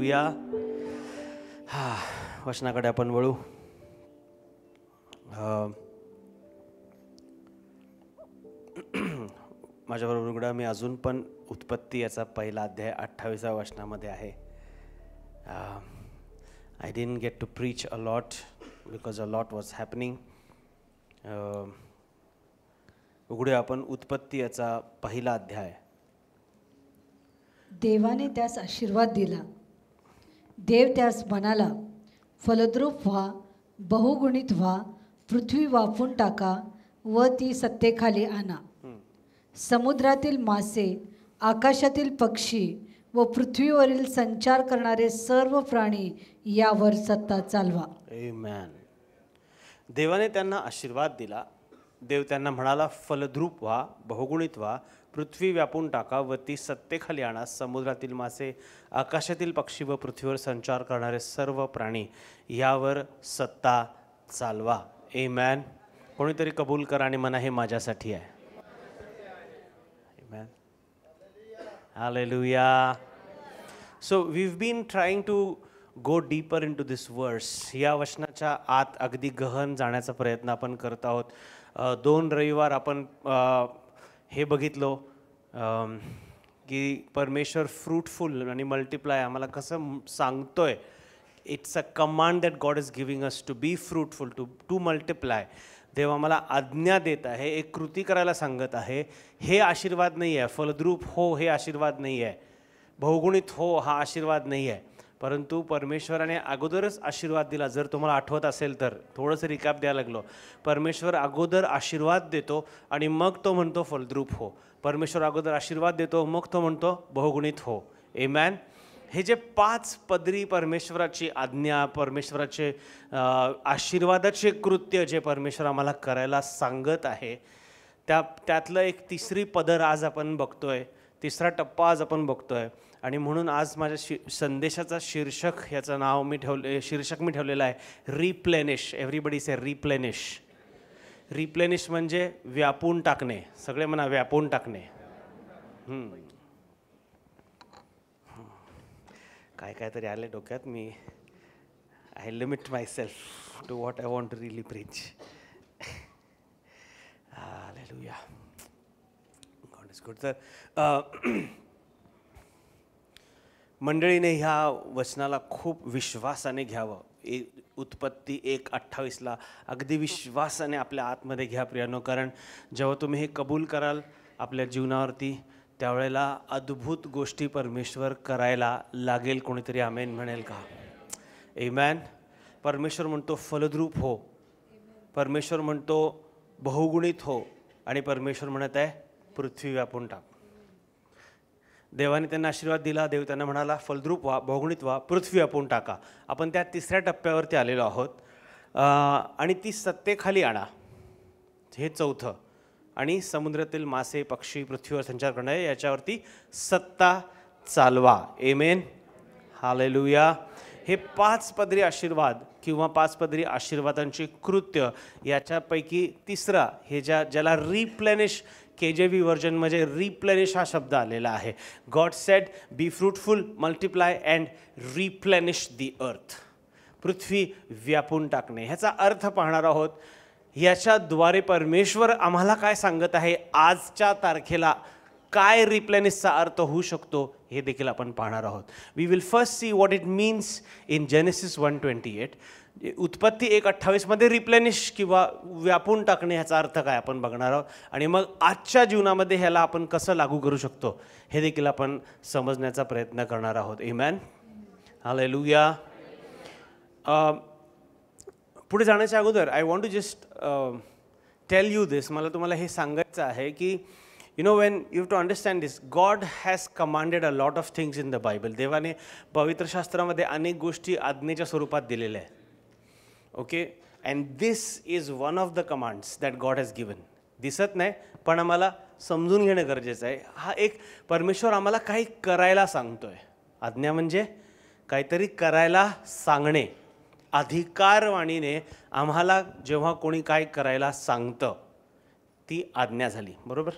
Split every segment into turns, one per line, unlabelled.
Hallelujah. वचनाकडे आपण वळू. माझ्याबरोबर उघडा. मी अजून पण उत्पत्ती याचा पहिला अध्याय 28व्या वचनामध्ये आहे. I didn't get to preach a lot because a lot was happening. उघडूया आपण उत्पत्ती याचा पहिला अध्याय.
देवाने त्यास आशीर्वाद दिला. देव त्यास म्हणाला, फलद्रूप व्हा, बहुगुणित व्हा, पृथ्वी वाफून टाका व ती सत्तेखाली आणा. समुद्रातील मासे, आकाशातील पक्षी व पृथ्वीवरील संचार करणारे सर्व प्राणी यावर सत्ता चालवा.
आमेन. देवाने त्यांना आशीर्वाद दिला. देव त्यांना म्हणाला, फलद्रूप व्हा, बहुगुणित व्हा, पृथ्वी व्यापून टाका व ती सत्तेखाली आणा. समुद्रातील मासे, आकाशातील पक्षी व पृथ्वीवर संचार करणारे सर्व प्राणी यावर सत्ता चालवा. आमेन. कोणीतरी कबूल करा आणि म्हणा, हे माझ्यासाठी आहे. आमेन. Hallelujah. So we've been trying to go deeper into this verse. या वचनाच्या आत अगदी गहन जाण्याचा प्रयत्न आपण करत आहोत. 2 रविवार आपण हे बघितलो की परमेश्वर फ्रूटफुल आणि मल्टिप्लाय आम्हाला कसं सांगतोय. It's a command that God is giving us to be fruitful, to multiply. देव आम्हाला आज्ञा देत आहे, एक कृती करायला सांगत आहे. हे आशीर्वाद नाही आहे. फलद्रूप हो हे आशीर्वाद नाही आहे. बहुगुणित हो हा आशीर्वाद नाही आहे. परंतु परमेश्वराने अगोदरच आशीर्वाद दिला. जर तुम्हाला आठवत असेल तर थोडंसं रिकॅप द्यायला लागलो. परमेश्वर अगोदर आशीर्वाद देतो आणि मग तो म्हणतो फलद्रूप हो. परमेश्वर अगोदर आशीर्वाद देतो, मग तो म्हणतो बहुगुणित हो. आमेन. हे जे 5 पदरी परमेश्वराची आज्ञा, परमेश्वराचे आशीर्वादाचे कृत्य जे परमेश्वर आम्हाला करायला सांगत आहे, त्यातलं एक तिसरी पदर आज आपण बघतोय, तिसरा टप्पा आज आपण बघतोय. आणि म्हणून आज माझ्या संदेशाचा शीर्षक याचं नाव मी ठेवलेलं आहे रिप्लेनिश. एव्हरीबडी से रिप्लेनिश. रिप्लेनिश म्हणजे व्यापून टाकणे. सगळे म्हणा व्यापून टाकणे. काय तरी आले डोक्यात. मी I limit myself to what I want to really preach. Hallelujah. God is good. तर मंडळीने ह्या वचनाला खूप विश्वासाने घ्यावं. उत्पत्ती 1:28 अगदी विश्वासाने आपल्या आतमध्ये घ्या प्रियानो. कारण जेव्हा तुम्ही हे कबूल कराल आपल्या जीवनावरती, त्यावेळेला अद्भुत गोष्टी परमेश्वर करायला लागेल. कोणीतरी आमेन म्हणेल का? आमेन. परमेश्वर म्हणतो फलद्रूप हो, परमेश्वर म्हणतो बहुगुणित हो, आणि परमेश्वर म्हणत आहे पृथ्वी व्यापून टाक. देवाने त्यांना आशीर्वाद दिला. देव त्यांना म्हणाला, फलद्रूप व्हा, बहुगुणित व्हा, पृथ्वी व्यापून टाका. आपण त्या तिसऱ्या टप्प्यावरती आलेलो आहोत. आणि ती सत्तेखाली आणा, हे चौथं. आणि समुद्रातील मासे, पक्षी, पृथ्वीवर संचार करणारे याच्यावरती सत्ता चालवा. आमेन. हालेलुया. हे 5 पदरी आशीर्वाद किंवा 5 पदरी आशीर्वादांची कृत्य, याच्यापैकी तिसरा हे ज्याला रिप्लेनिश, KJV व्हर्जनमध्ये रिप्लेनिश हा शब्द आलेला आहे. God said be fruitful, multiply and replenish the earth. पृथ्वी व्यापून टाकणे ह्याचा अर्थ पाहणार आहोत. याच्याद्वारे परमेश्वर आम्हाला काय सांगत आहे, आजच्या तारखेला काय रिप्लेनिशचा अर्थ होऊ शकतो हे देखील आपण पाहणार आहोत. We will first see what it means in Genesis 1:28. उत्पत्ती 1:28 रिप्लेनिश किंवा व्यापून टाकणे ह्याचा अर्थ काय आपण बघणार आहोत. आणि मग आजच्या जीवनामध्ये ह्याला आपण कसं लागू करू शकतो हे देखील आपण समजण्याचा प्रयत्न करणार आहोत. आमेन. हालेलुया. पुढे जाण्याच्या अगोदर I want to just tell you this. मला तुम्हाला हे सांगायचं आहे की when you have to understand this, God has commanded a lot of things in the Bible. देवाने पवित्र शास्त्रामध्ये अनेक गोष्टी आज्ञेच्या स्वरूपात दिलेल्या आहेत. Okay. And this is one of the commands that God has given. दिसत नाही पण आम्हाला समजून घेणं गरजेचं आहे. हा एक परमेश्वर आम्हाला काही करायला सांगतोय. आज्ञा म्हणजे काहीतरी करायला सांगणे. अधिकारवाणीने आम्हाला जेव्हा कोणी काय करायला सांगतं ती आज्ञा झाली. बरोबर.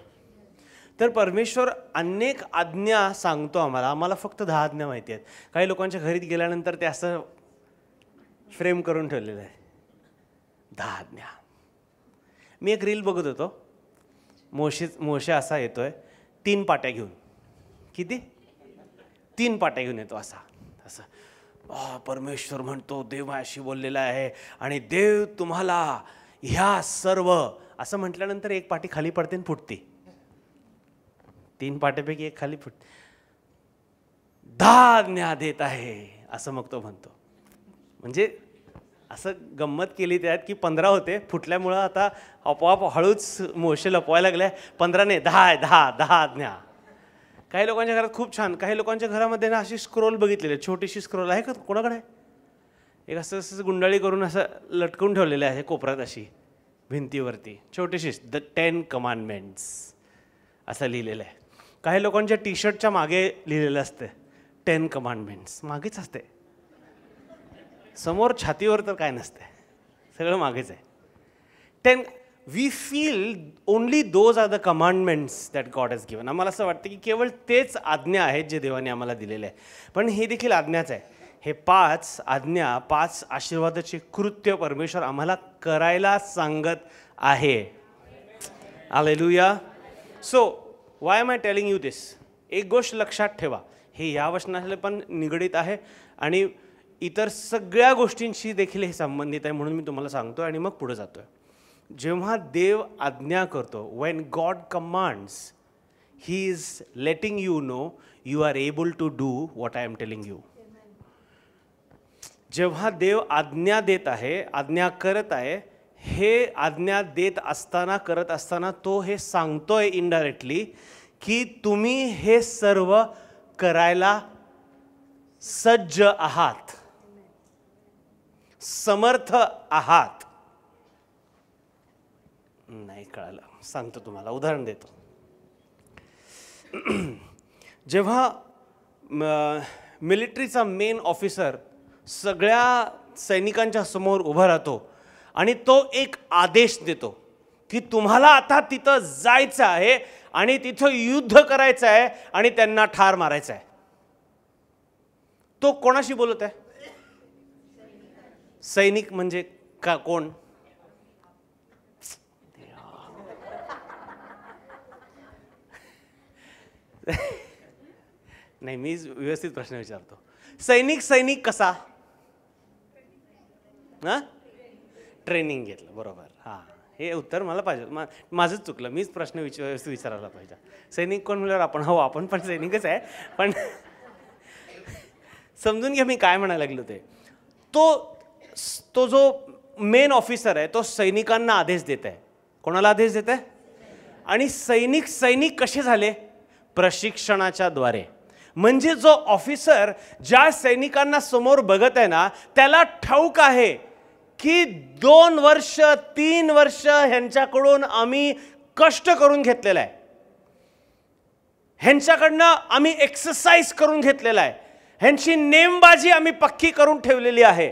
तर परमेश्वर अनेक आज्ञा सांगतो आम्हाला. आम्हाला फक्त 10 आज्ञा माहिती आहेत. काही लोकांच्या घरीत गेल्यानंतर ते असं फ्रेम करून ठेवलेलं आहे, 10 आज्ञा. मी एक रील बघत होतो. मोशे असा येतोय 3 पाट्या घेऊन. किती? 3 पाट्या घेऊन येतो असा. असं परमेश्वर म्हणतो देव माझ्याशी बोललेला आहे आणि देव तुम्हाला ह्या सर्व असं म्हटल्यानंतर एक पाटी खाली पडते आणि फुटते. 3 पाट्यापैकी एक खाली फुटते. 10 आज्ञा देत आहे असं मग तो म्हणतो. म्हणजे असं गंमत केली त्यात की 15 होते, फुटल्यामुळं आता आपोआप हळूच मोशे लपवायला लागले. 15 नाही, 10 आहे. 10 आज्ञा. काही लोकांच्या घरात खूप छान. काही लोकांच्या घरामध्ये ना अशी स्क्रोल बघितलेली, छोटीशी स्क्रोल आहे का कोणाकडे? एक असं असं गुंडाळी करून असं लटकवून ठेवलेलं आहे कोपऱ्यात अशी भिंतीवरती, छोटीशी, द 10 कमांडमेंट्स असं लिहिलेलं आहे. काही लोकांच्या टी शर्टच्या मागे लिहिलेलं असते 10 कमांडमेंट्स. मागेच असते, समोर छातीवर तर काय नसते, सगळं मागेच आहे. 10. We feel only those are the commandments that God has given. आम्हाला असं वाटतं की केवळ तेच आज्ञा आहेत जे देवाने आम्हाला दिलेले आहे. पण हे देखील आज्ञाच आहे. हे 5 आज्ञा, 5 आशीर्वादाचे कृत्य परमेश्वर आम्हाला करायला सांगत आहे. Hallelujah. So why am I telling you this? एक गोष्ट लक्षात ठेवा, हे या वचनाला पण निगडीत आहे आणि इतर सगळ्या गोष्टींशी देखील हे संबंधित आहे. म्हणून मी तुम्हाला सांगतो आणि मग पुढे जातोय. जेव्हा देव आज्ञा करतो, when God commands, he is letting you know you are able to do what I am telling you. जेव्हा देव आज्ञा देत आहे, आज्ञा करत आहे, हे आज्ञा देत असताना, करत असताना तो हे सांगतोय इनडायरेक्टली की तुम्ही हे सर्व करायला सज्ज आहात, समर्थ आहात. नाही कळालं, सांगतो तुम्हाला, उदाहरण देतो. जेव्हा मिलिटरीचा मेन ऑफिसर सगळ्या सैनिकांच्या समोर उभा राहतो आणि तो एक आदेश देतो की तुम्हाला आता तिथं जायचं आहे आणि तिथं युद्ध करायचं आहे आणि त्यांना ठार मारायचं आहे. तो कोणाशी बोलत आहे? सैनिक म्हणजे का कोण? नाही, मी व्यवस्थित प्रश्न विचारतो. सैनिक कसा? हां, ट्रेनिंग घेतलं, बरोबर. हां, हे उत्तर मला पाहिजे. माझंच चुकलं, मीच प्रश्न व्यवस्थित विचारायला पाहिजे. सैनिक कोण म्हणल्यावर आपण पण सैनिकच आहे. पण समजून घ्या मी काय म्हणायला लागलो ते. तो जो मेन ऑफिसर आहे तो सैनिकांना आदेश देत आहे. कोणाला आदेश देत आहे? आणि सैनिक कसे झाले? प्रशिक्षणाच्या द्वारे. म्हणजे जो ऑफिसर ज्या सैनिकांना समोर बघत आहे ना, त्याला ठाऊक आहे की 2 वर्ष 3 वर्ष ह्यांच्याकडून आम्ही कष्ट करून घेतलेलं आहे, ह्यांच्याकडनं आम्ही एक्सरसाइज करून घेतलेला आहे, ह्यांची नेमबाजी आम्ही पक्की करून ठेवलेली आहे.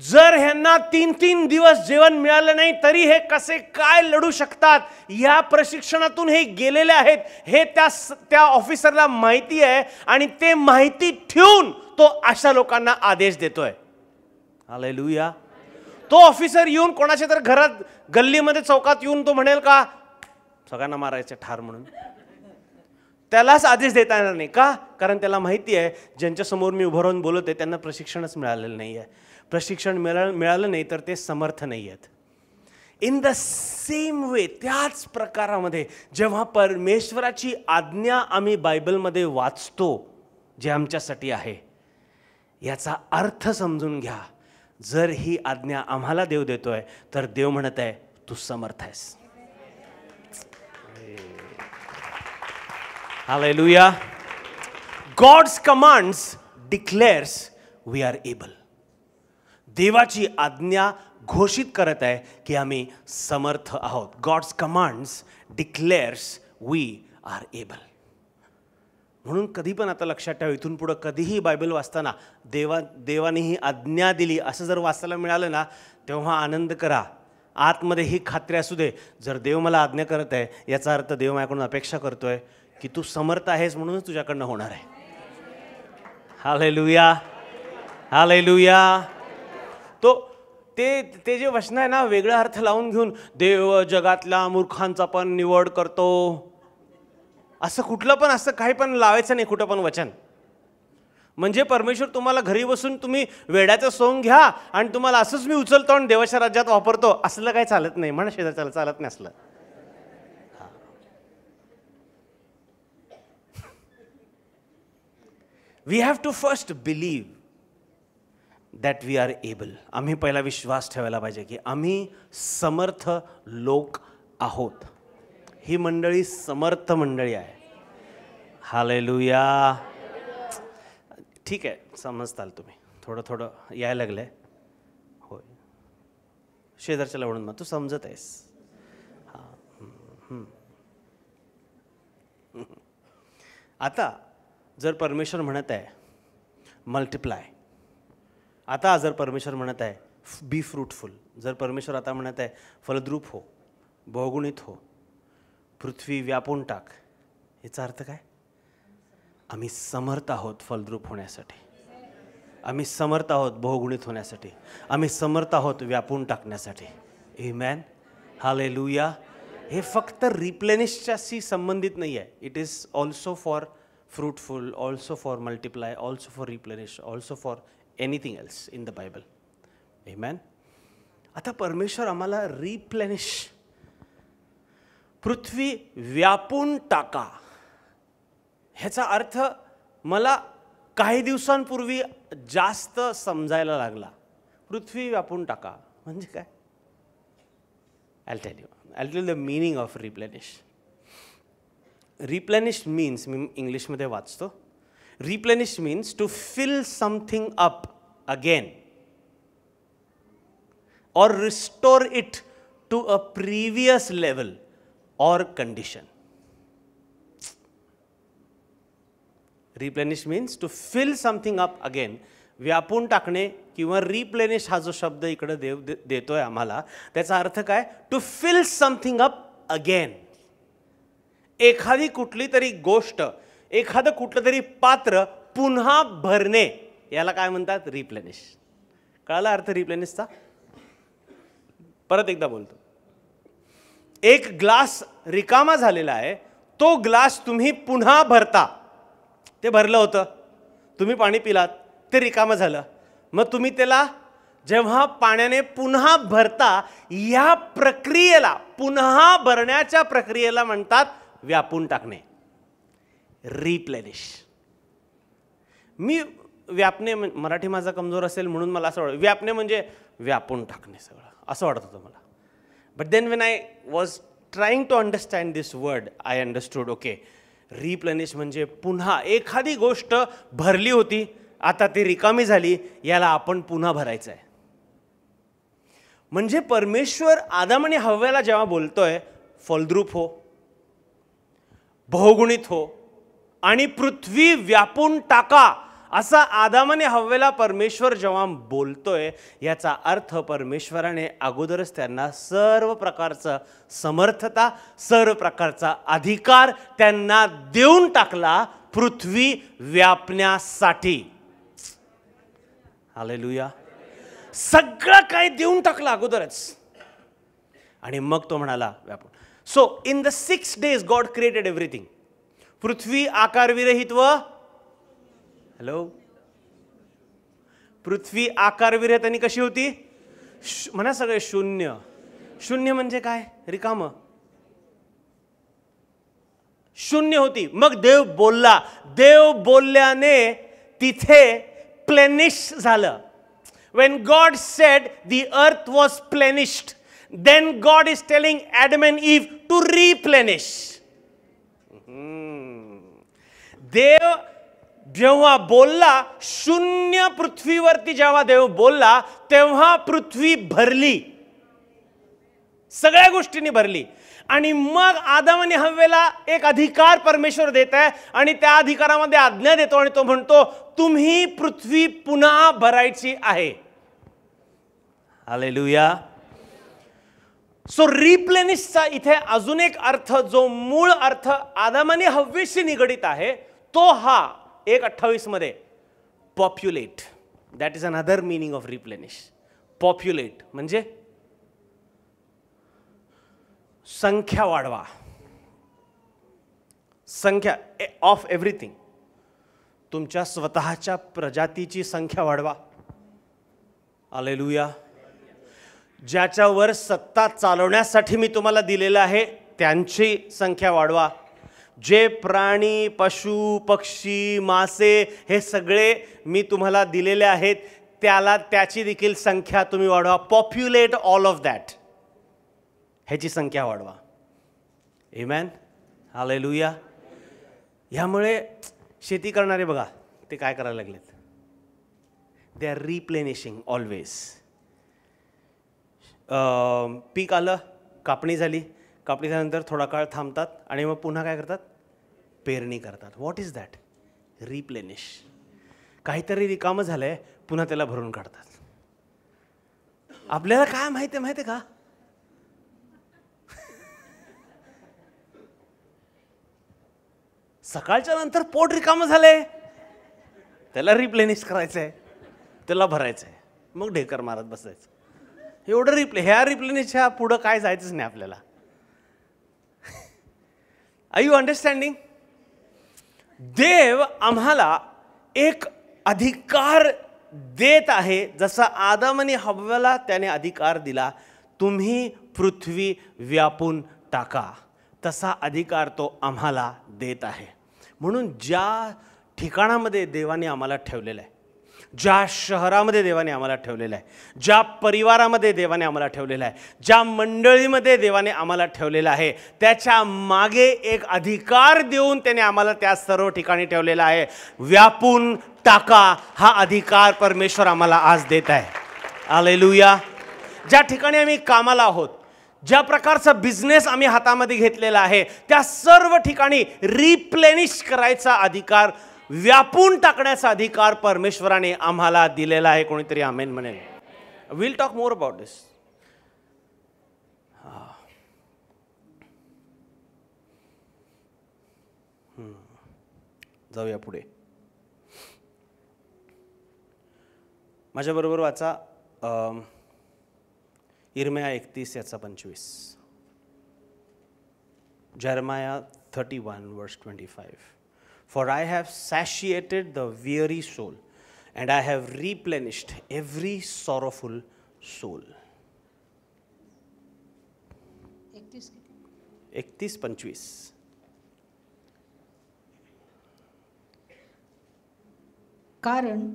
जर ह्यांना 3 दिवस जेवण मिळालं नाही तरी हे कसे काय लढू शकतात, या प्रशिक्षणातून हे गेलेले आहेत, हे त्या ऑफिसरला माहिती आहे. आणि ते माहिती ठेवून तो अशा लोकांना आदेश देतोय. हालेलुया. तो ऑफिसर येऊन कोणाच्या तर घरात, गल्लीमध्ये, चौकात येऊन तो म्हणेल का सगळ्यांना मारायचं ठार म्हणून? त्यालाच आदेश देता येणार नाही. का? कारण त्याला माहिती आहे ज्यांच्यासमोर मी उभं राहून बोलत आहे त्यांना प्रशिक्षणच मिळालेलं नाही आहे. प्रशिक्षण मिळालं नाही तर ते समर्थ नाही आहेत. इन द सेम वे, त्याच प्रकारामध्ये जेव्हा परमेश्वराची आज्ञा आम्ही बायबलमध्ये वाचतो जे आमच्यासाठी आहे, याचा अर्थ समजून घ्या. जर ही आज्ञा आम्हाला देव देतोय तर देव म्हणत आहे तू समर्थ आहेस. Hallelujah. God's commands declares we are able. देवाची आज्ञा घोषित करत आहे की आम्ही समर्थ आहोत. God's commands declares we are able. म्हणून कधी पण आता लक्षात ठेवा, इथून पुढं कधीही बायबल वाचताना देवाने ही आज्ञा दिली असं जर वाचायला मिळालं ना, तेव्हा आनंद करा आतमध्ये ही खात्री असू दे, जर देव मला आज्ञा करत आहे याचा अर्थ देव माझ्याकडून अपेक्षा करतोय की तू समर्थ आहेस म्हणूनच तुझ्याकडनं होणार आहे. Hallelujah, hallelujah. ते जे वचन आहे ना, वेगळा अर्थ लावून घेऊन देव जगातल्या मूर्खांचा पण निवड करतो, असं कुठलं पण असं काही पण लावायचं नाही कुठं पण वचन. म्हणजे परमेश्वर तुम्हाला घरी बसून तुम्ही वेड्याचं सोंग घ्या आणि तुम्हाला असंच मी उचलतो आणि देवाच्या राज्यात वापरतो असलं काही चालत नाही. म्हणा शेजारच्याला चालत नाही असलं. We have to first believe that we are able. आम्ही पहिला विश्वास ठेवायला पाहिजे की आम्ही समर्थ लोक आहोत. ही मंडळी समर्थ मंडळी आहे. हालेलुया. ठीक आहे, समजताल तुम्ही, थोडं थोडं यायला लागलंय. होय, शेजारच्या लवणून मग तू समजत आहेस. हां, आता जर परमेश्वर म्हणत आहे मल्टिप्लाय, आता जर परमेश्वर म्हणत आहे बी फ्रूटफुल, जर परमेश्वर आता म्हणत आहे फलद्रूप हो, बहुगुणित हो, पृथ्वी व्यापून टाक, याचा अर्थ काय? आम्ही समर्थ आहोत फलद्रूप होण्यासाठी, आम्ही समर्थ आहोत बहुगुणित होण्यासाठी, आम्ही समर्थ आहोत व्यापून टाकण्यासाठी. आमेन, हालेलुया. हे फक्त रिप्लेनिशच्याशी संबंधित नाही आहे. It is also for fruitful, also for multiply, also for replenish, also for anything else in the Bible. Amen. आता परमेश्वर आम्हाला रिप्लेनिश, पृथ्वी व्यापून टाका, ह्याचा अर्थ मला काही दिवसांपूर्वी जास्त समजायला लागला. पृथ्वी व्यापून टाका म्हणजे काय? I'll tell you the meaning of replenish. Replenish means, मी इंग्लिशमध्ये वाचतो, replenish means to fill something up again or restore it to a previous level or condition. Replenish means to fill something up again. व्यापून टाकणे किंवा replenish हा जो शब्द इकडे देव देतोय आम्हाला, त्याचा अर्थ काय? To fill something up again. एखादी कुठली तरी गोष्ट, एखादं कुठलं तरी पात्र पुन्हा भरणे, याला काय म्हणतात? रिप्लेनिश. कळाला अर्थ रिप्लेनिशचा? परत एकदा बोलतो. एक ग्लास रिकामा झालेला आहे, तो ग्लास तुम्ही पुन्हा भरता. ते भरलं होतं, तुम्ही पाणी पिलात, ते रिकामं झालं, मग तुम्ही त्याला जेव्हा पाण्याने पुन्हा भरता, या प्रक्रियेला, पुन्हा भरण्याच्या प्रक्रियेला म्हणतात व्यापून टाकणे, रिप्लेनिश. मी व्यापणे, मराठी माझा कमजोर असेल म्हणून मला असं वाटतं व्यापणे म्हणजे व्यापून टाकणे सगळं, असं वाटत होतं मला. But then when I was trying to understand this word, I understood, okay, replenish म्हणजे पुन्हा एखादी गोष्ट भरली होती, आता ती रिकामी झाली, याला आपण पुन्हा भरायचं आहे. म्हणजे परमेश्वर आदम आणि हव्वाला जेव्हा बोलतोय फलद्रूप हो, बहुगुणित हो आणि पृथ्वी व्यापून टाका, असा आदम आणि हव्वाला परमेश्वर जेव्हा बोलतोय, याचा अर्थ परमेश्वराने अगोदरच त्यांना सर्व प्रकारचं समर्थता, सर्व प्रकारचा अधिकार त्यांना देऊन टाकला पृथ्वी व्यापण्यासाठी. हालेलुया. सगळं काही देऊन टाकलं अगोदरच, आणि मग तो म्हणाला व्यापून. So in the 6 days God created everything. पृथ्वी आकारविरहित व, हॅलो, पृथ्वी आकारविरहित आणि कशी होती? म्हणा सगळे शून्य. शून्य म्हणजे काय? रिकामं, शून्य होती. मग देव बोलला, देव बोलल्याने तिथे प्लेनिश झालं. When God said the earth was plenished, then God is telling Adam and Eve to replenish. देव जेव्हा बोलला, शून्य पृथ्वीवरती जेव्हा देव बोलला, तेव्हा पृथ्वी भरली, सगळ्या गोष्टींनी भरली. आणि मग आदम आणि हव्वेला एक अधिकार परमेश्वर देत आहे, आणि त्या अधिकारामध्ये आज्ञा देतो, आणि तो म्हणतो तुम्ही पृथ्वी पुन्हा भरायची आहे. हालेलुया. सो रिप्लेनिशचा इथे अजून एक अर्थ, जो मूळ अर्थ आदम आणि हव्वेशी निगडित आहे, तो हा 1:28 मध्ये populate. That is another meaning of replenish. Populate म्हणजे संख्या वाढवा, संख्या ऑफ एव्हरीथिंग. तुमच्या स्वतःच्या प्रजातीची संख्या वाढवा. हालेलुया. ज्याच्यावर सत्ता चालवण्यासाठी मी तुम्हाला दिलेलं आहे त्यांची संख्या वाढवा. जे प्राणी, पशु, पक्षी, मासे हे सगळे मी तुम्हाला दिलेले आहेत, त्याची देखील संख्या तुम्ही वाढवा. Populate all of that. ह्याची संख्या वाढवा. आमेन. हालेलुया. ह्यामुळे शेती करणारे बघा ते काय करायला लागलेत, दे आर रिप्लेनिशिंग ऑलवेज. पीक आलं, कापणी झाली, कापणी झाल्यानंतर थोडा काळ थांबतात आणि मग पुन्हा काय करतात, पेरणी करतात. What is that? रिप्लेनिश. काहीतरी रिकामं झालंय, पुन्हा त्याला भरून काढतात. आपल्याला काय माहिती आहे का, सकाळच्या नंतर पोट रिकामं झालंय, त्याला रिप्लेनिश करायचंय, त्याला भरायचंय, मग ढेकर मारत बसायचं. एवढं ह्या रिप्लेनिशच्या पुढं काय जायचंच नाही आपल्याला. R you understanding? देव आम्हाला एक अधिकार देत आहे, जसा आदम आणि हव्वाला त्याने अधिकार दिला, तुम्ही पृथ्वी व्यापून टाका, तसा अधिकार तो आम्हाला देत आहे. म्हणून ज्या ठिकाणामध्ये देवाने आम्हाला ठेवलेलं आहे, ज्या शहरामध्ये देवाने आम्हाला ठेवलेलं आहे, ज्या परिवारामध्ये देवाने आम्हाला ठेवलेलं आहे, ज्या मंडळीमध्ये देवाने आम्हाला ठेवलेलं आहे, त्याच्या मागे एक अधिकार देऊन त्याने आम्हाला त्या सर्व ठिकाणी ठेवलेला आहे. व्यापून टाका हा अधिकार परमेश्वर आम्हाला आज देत आहे. हालेलुया. ज्या ठिकाणी आम्ही कामाला आहोत, ज्या प्रकारचा बिझनेस आम्ही हातामध्ये घेतलेला आहे, त्या सर्व ठिकाणी रिप्लेनिश करायचा अधिकार, व्यापून टाकण्याचा अधिकार परमेश्वराने आम्हाला दिलेला आहे. कोणीतरी आमेन म्हणेल. विल टॉक मोर अबाउट दिस. जाऊया पुढे. माझ्याबरोबर वाचा इर्मिया 31:25. Jeremiah 31:25. For I have satiated the weary soul, and I have replenished every sorrowful soul. 31:25.
कारण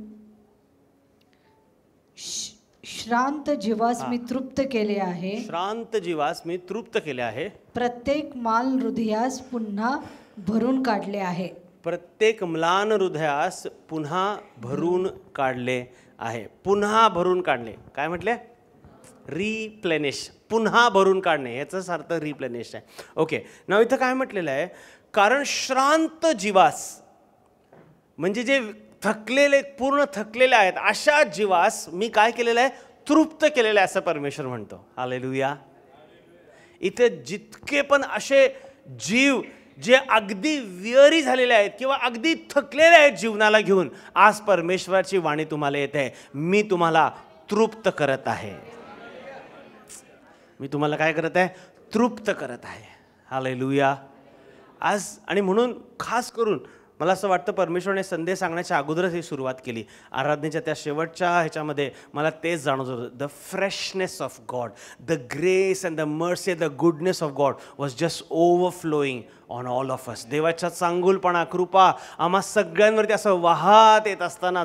श्रांत जीवास मी तृप्त केले आहे.
श्रांत जीवास मी तृप्त केले आहे.
प्रत्येक माल हृदयास पुन्हा भरून काढले आहे.
प्रत्येक म्लान हृदयास पुन्हा भरून काढले आहे. पुन्हा भरून काढले काय म्हटले? रिप्लेनिश. पुन्हा भरून काढणे याचाच अर्थ रिप्लेनिश आहे. ओके. नाव इथं काय म्हटलेलं आहे? कारण श्रांत जीवास म्हणजे जे थकलेले, पूर्ण थकलेले आहेत, अशा जीवास मी काय केलेलं आहे? तृप्त केलेलं आहे असं परमेश्वर म्हणतो. हालेलुया. इथे जितके पण असे जीव जे अगदी विअरी झालेले आहेत किंवा अगदी थकलेले आहेत जीवनाला घेऊन, आज परमेश्वराची वाणी तुम्हाला येते, मी तुम्हाला तृप्त करत आहे. मी तुम्हाला काय करत आहे? तृप्त करत आहे. हालेलुया. आज आणि म्हणून खास करून मला असं वाटतं परमेश्वराने संदेश सांगण्याच्या अगोदरच ही सुरुवात केली. आराधनेच्या त्या शेवटच्या ह्याच्यामध्ये मला तेच जाणवत होतं. The freshness of God, the grace and the mercy, the goodness of God was just overflowing on all of us. देवाच्या चांगुलपणा, कृपा आम्हा सगळ्यांवरती असं वाहत येत असताना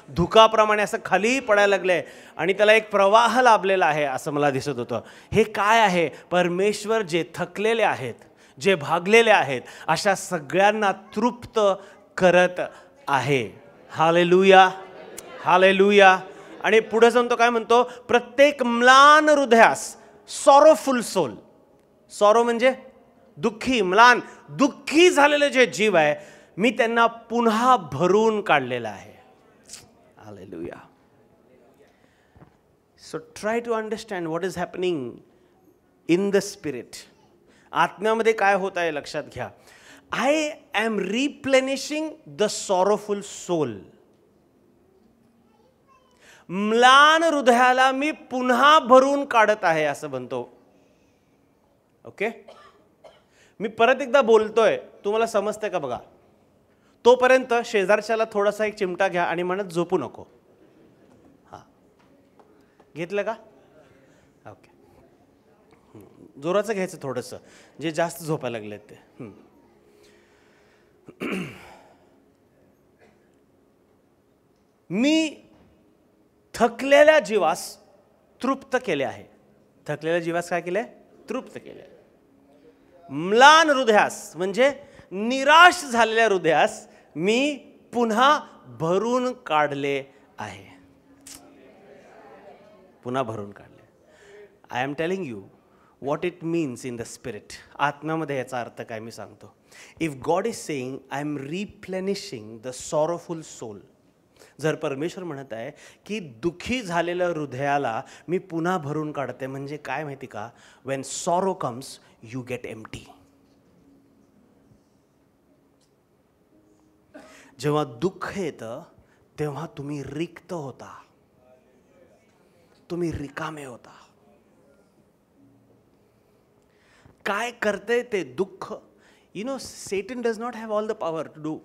धुकाप्रमाणे असं खाली पडायला लागलंय आणि त्याला एक प्रवाह लाभलेला आहे असं मला दिसत होतं. हे काय आहे? परमेश्वर जे थकलेले आहेत, जे भागलेले आहेत, अशा सगळ्यांना तृप्त करत आहे. हालेलुया. हालेलुया. आणि पुढे जाऊन तो काय म्हणतो? प्रत्येक म्लान हृदयास, सॉरोफुल सोल. सॉरो म्हणजे दुःखी, म्लान दुःखी झालेले जे जीव आहे, मी त्यांना पुन्हा भरून काढलेलं आहे. Hallelujah. So try to understand what is happening in the spirit. आत्म्यामध्ये काय होत आहे लक्षात घ्या. I am replenishing the sorrowful soul. म्लान हृदयाला मी पुन्हा भरून काढत आहे असं म्हणतो. ओके, मी परत एकदा बोलतोय, तुम्हाला समजतंय का बघा. तोपर्यंत शेजारच्याला थोडासा एक चिमटा घ्या आणि म्हणत झोपू नको. हां, घेतलं का? ओके, जोराचं घ्यायचं थोडंसं, जे जास्त झोपायला लागलेत ते. मी थकलेल्या जीवास तृप्त केले आहे. थकलेल्या जीवास काय केले? तृप्त केले. म्लान हृदयास म्हणजे निराश झालेल्या हृदयास मी पुन्हा भरून काढले आहे. पुन्हा भरून काढले. I am telling you what it means in the spirit. आत्म्यामध्ये याचा अर्थ काय मी सांगतो. If God is saying I am replenishing the sorrowful soul. जर परमेश्वर म्हणत आहे की दुःखी झालेल्या हृदयाला मी पुन्हा भरून काढते, म्हणजे काय माहिती का? Wien sorrow comes you get empty. जेव्हा दुःख येतं तेव्हा तुम्ही रिक्त होता, तुम्ही रिकामे होता. काय करते ते दुःख? You know, Satan does not have all the power to do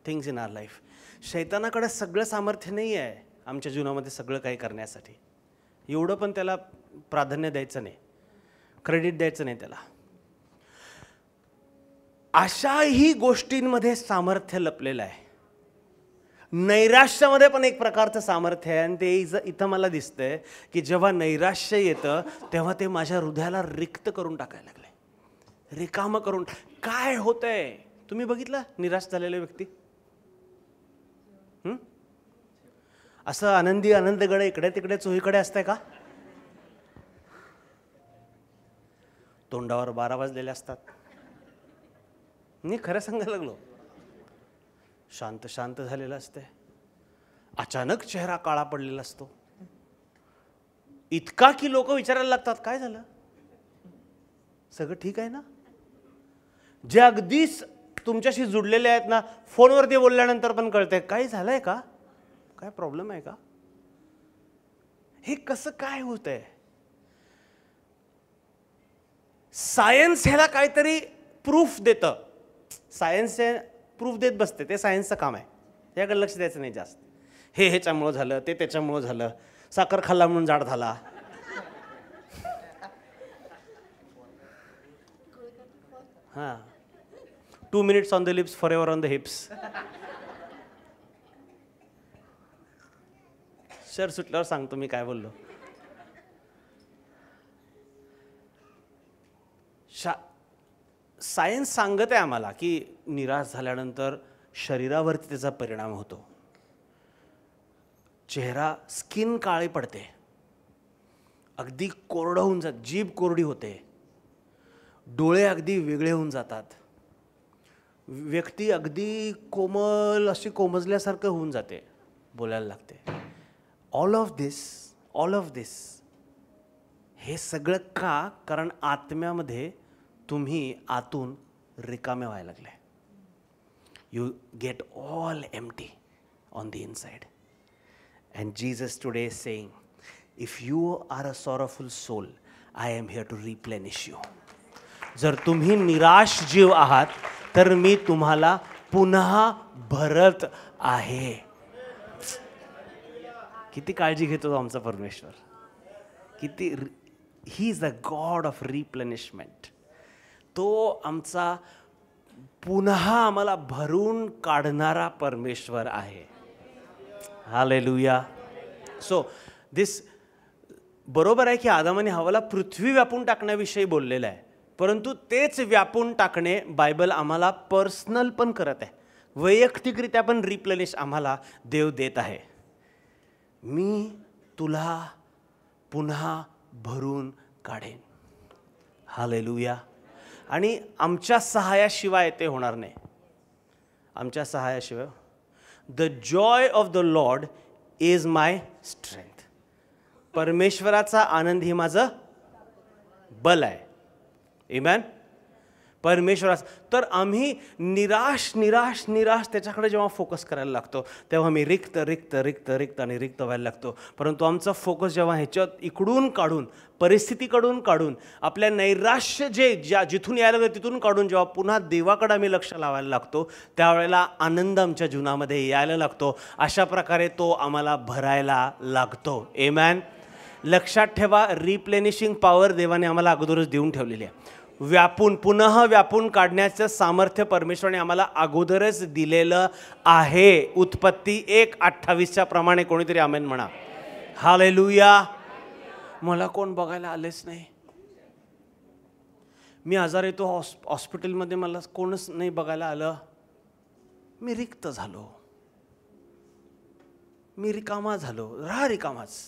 things in our life. शैतानाकडे सगळं सामर्थ्य नाही आहे आमच्या जीवनामध्ये सगळं काही करण्यासाठी. एवढं पण त्याला प्राधान्य द्यायचं नाही, क्रेडिट द्यायचं नाही त्याला. अशाही गोष्टींमध्ये सामर्थ्य लपलेलं आहे. नैराश्यामध्ये पण एक प्रकारचं सामर्थ्य आहे, आणि ते इथं मला दिसतंय की जेव्हा नैराश्य येतं तेव्हा ते माझ्या हृदयाला रिक्त करून टाकायला लागले, रिकामं करून. काय होतंय? तुम्ही बघितलं निराश झालेले व्यक्ती? असं आनंदी आनंदगड इकडे तिकडे चोहीकडे असतंय का? तोंडावर 12 वाजलेले असतात. मी खरं सांगायला लागलो. शांत शांत झालेलं असते. अचानक चेहरा काळा पडलेला असतो. इतका की लोक विचारायला लागतात काय झालं, सगळं ठीक आहे ना? जे अगदी तुमच्याशी जुडलेले आहेत ना, फोनवरती बोलल्यानंतर पण कळतंय काय झालंय का, काय प्रॉब्लेम आहे का? हे कसं काय होतंय? सायन्स ह्याला काहीतरी प्रूफ देतं. सायन्स प्रूफ देत बसते, ते सायन्सचं काम आहे, त्याकडे लक्ष द्यायचं नाही जास्त. हे ह्याच्यामुळं झालं, ते त्याच्यामुळं झालं, साखर खाल्ला म्हणून जाड झाला. हां, 2 minutes on the lips, forever on the hips. सर सुटल्यावर सांगतो मी काय बोललो. सायन्स सांगत आहे आम्हाला की निराश झाल्यानंतर शरीरावरती त्याचा परिणाम होतो. चेहरा, स्किन काळी पडते, अगदी कोरडं होऊन जात, जीभ कोरडी होते, डोळे अगदी वेगळे होऊन जातात, व्यक्ती अगदी कोमल अशी कोमजल्यासारखं होऊन जाते, बोलायला लागते. ऑल ऑफ दिस हे सगळं का? कारण आत्म्यामध्ये तुम्ही आतून रिकामे व्हायला लागले. You get all empty on the inside. And Jesus today is saying, if you are a sorrowful soul, I am here to replenish you. जर तुम्ही निराश जीव आहात तर मी तुम्हाला पुन्हा भरत आहे. किती काळजी घेतो आमचा परमेश्वर, किती. He is the God of replenishment. तो आमचा पुन्हा आम्हाला भरून काढणारा परमेश्वर आहे. हालेलुया. सो दिस बरोबर आहे की आदामाने हवाला पृथ्वी व्यापून टाकण्याविषयी बोललेलं आहे, परंतु तेच व्यापून टाकणे बायबल आम्हाला पर्सनल पण करत आहे, वैयक्तिकरित्या पण रिप्लेनिश आम्हाला देव देत आहे. मी तुला पुन्हा भरून काढेन. हालेलुया. आणि आमच्या सहायाशिवाय ते होणार नाही. आमच्या सहायाशिवाय. The joy of the Lord is my strength. परमेश्वराचा आनंद ही माझं बल आहे. आमेन. परमेश्वरास तर आम्ही निराश निराश निराश त्याच्याकडे जेव्हा फोकस करायला लागतो तेव्हा मी रिक्त रिक्त रिक्त रिक्त आणि रिक्त व्हायला लागतो. परंतु आमचा फोकस जेव्हा ह्याच्यात इकडून काढून परिस्थितीकडून काढून आपल्या नैराश्य जिथून यायला लागतं तिथून काढून जेव्हा पुन्हा देवाकडे आम्ही लक्ष लावायला लागतो त्यावेळेला आनंद आमच्या जीवनामध्ये यायला लागतो. अशा प्रकारे तो आम्हाला भरायला लागतो. आमेन. लक्षात ठेवा, रिप्लेनिशिंग पॉवर देवाने आम्हाला अगोदरच देऊन ठेवलेली आहे. पुन्हा व्यापून काढण्याचं सामर्थ्य परमेश्वराने आम्हाला अगोदरच दिलेलं आहे. उत्पत्ती 1:28 प्रमाणे कोणीतरी आमेन म्हणा. हालेलुया. मला कोण बघायला आलेच नाही. मी आजार येतो हॉस्पिटलमध्ये, मला कोणच नाही बघायला आलं. मी रिक्त झालो, मी रिकामा झालो. राहा रिकामाच.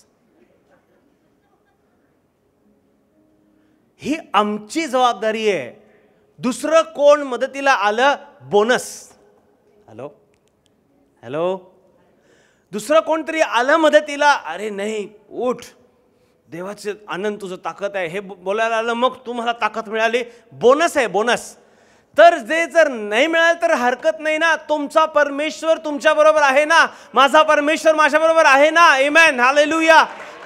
ही आमची जबाबदारी आहे. दुसरं कोण मदतीला आलं बोनस. Hello hello. दुसरं कोणतरी आलं मदतीला, अरे नाही उठ, देवाचे आनंद तुझं ताकद आहे हे बोलायला आलं, मग तुम्हाला ताकद मिळाली, बोनस आहे बोनस. तर जे जर नाही मिळालं तर हरकत नाही ना. तुमचा परमेश्वर तुमच्या बरोबर आहे ना. माझा परमेश्वर माझ्या बरोबर आहे ना. आमेन. हालेलुया.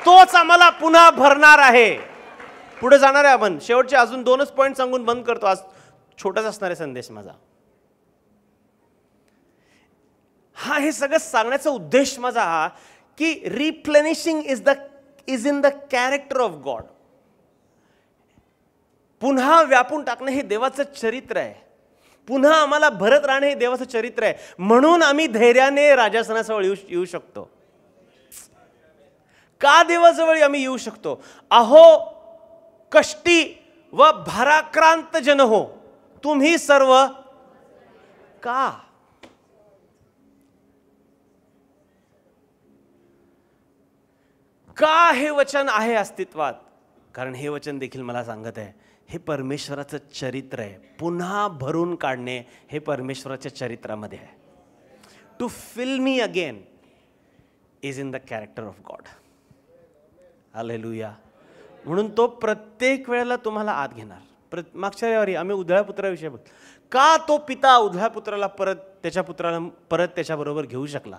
तोच आम्हाला पुन्हा भरणार आहे. पुढे जाणार आहे आपण. शेवटचे अजून 2च पॉईंट सांगून बंद करतो. आज छोटाच असणार आहे संदेश माझा. हे सगळं सांगण्याचा उद्देश माझा हा की replenishing is in the character of God. पुन्हा व्यापून टाकणे हे देवाचं चरित्र आहे. पुन्हा आम्हाला भरत राहणे हे देवाचं चरित्र आहे. म्हणून आम्ही धैर्याने राजासनाजवळ येऊ शकतो. का देवाजवळ आम्ही येऊ शकतो? अहो कष्टी व भाराक्रांत जन हो तुम्ही सर्व. का? का हे वचन आहे अस्तित्वात? कारण हे वचन देखील मला सांगत आहे हे परमेश्वराचं चरित्र आहे. पुन्हा भरून काढणे हे परमेश्वराच्या चरित्रामध्ये आहे. To fill me again is in the character of God. Hallelujah. म्हणून तो प्रत्येक वेळेला तुम्हाला आत घेणार. मागच्या रविवारी आम्ही उधळ्या पुत्राविषयी बघ, का तो पिता उधळ्या पुत्राला परत त्याच्याबरोबर घेऊ शकला.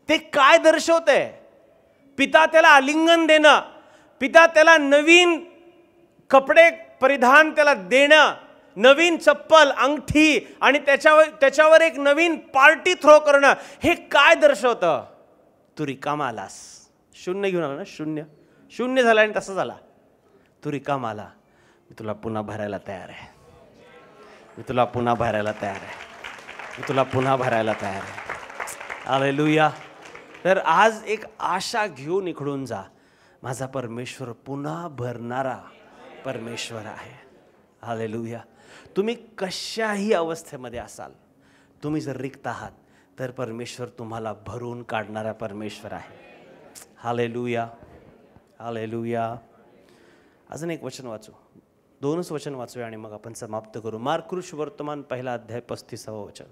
ते काय दर्शवते? पिता त्याला आलिंगन देणं, पिता त्याला नवीन कपडे परिधान त्याला देणं, नवीन चप्पल अंगठी आणि त्याच्यावर एक नवीन पार्टी थ्रो करणं, हे काय दर्शवतं? तू रिकामा आलास. शून्य घेऊन आला ना. शून्य झाला आणि तसा झाला. तू रिकामा आला, मी तुला पुन्हा भरायला तयार आहे. मी तुला पुन्हा भरायला तयार आहे. मी तुला पुन्हा भरायला तयार आहे. हालेलुया. तर आज एक आशा घेऊन इकडून जा. माझा परमेश्वर पुन्हा भरणारा परमेश्वर आहे. हालेलुया. तुम्ही कशाही अवस्थेमध्ये असाल, तुम्ही जर रिक्त आहात तर परमेश्वर तुम्हाला भरून काढणारा परमेश्वर आहे. हालेलुया. हालेलुया. अजून एक वचन वाचू. 2च वचन वाचूया आणि मग आपण समाप्त करू. मार्कुश वर्तमान 1 अध्याय 35 वचन.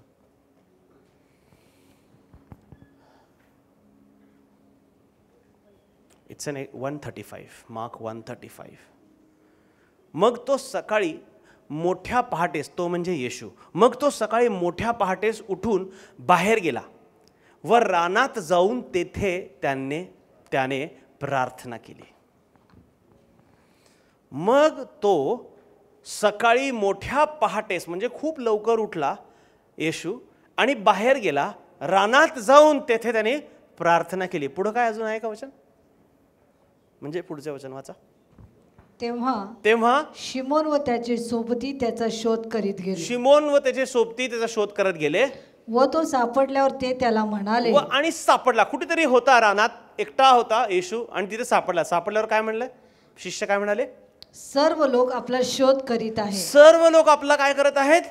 It's in 135. मार्क 135. मग तो सकाळी मोठ्या पहाटेस, तो म्हणजे येशू, मग तो सकाळी मोठ्या पहाटेस उठून बाहेर गेला व रानात जाऊन तेथे त्याने प्रार्थना केली. मग तो सकाळी मोठ्या पहाटेस म्हणजे खूप लवकर उठला येशू आणि बाहेर गेला, रानात जाऊन तेथे त्याने प्रार्थना केली. पुढं काय अजून आहे का वचन? म्हणजे पुढचे वचन वाचा. तेव्हा
शिमोन व त्याचे सोबती त्याचा शोध करीत गेले.
शिमोन व त्याचे सोबती त्याचा शोध करत गेले.
व तो सापडल्यावर ते त्याला म्हणाले.
आणि सापडला. कुठेतरी होता रानात, एकटा होता येशू आणि तिथे सापडला. सापडल्यावर काय म्हणलं? शिष्य काय म्हणाले?
सर्व लोक आपला शोध करीत आहेत.
सर्व लोक आपला काय करत आहेत?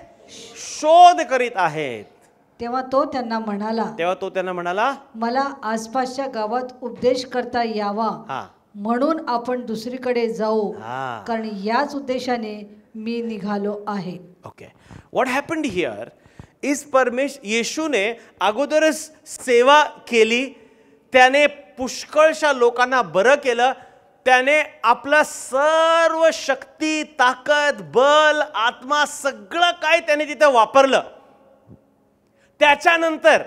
शोध करीत आहेत.
तेव्हा तो त्यांना म्हणाला, मला आसपासच्या गावात उपदेश करता यावा म्हणून आपण दुसरीकडे जाऊ, कारण याच उद्देशाने मी निघालो आहे.
Okay. What happened here is येशूने अगोदरच सेवा केली. त्याने पुष्कळशा लोकांना बरं केलं. त्याने आपलं सर्व शक्ती, ताकद, बल, आत्मा सगळं काय त्याने तिथं वापरलं. त्याच्यानंतर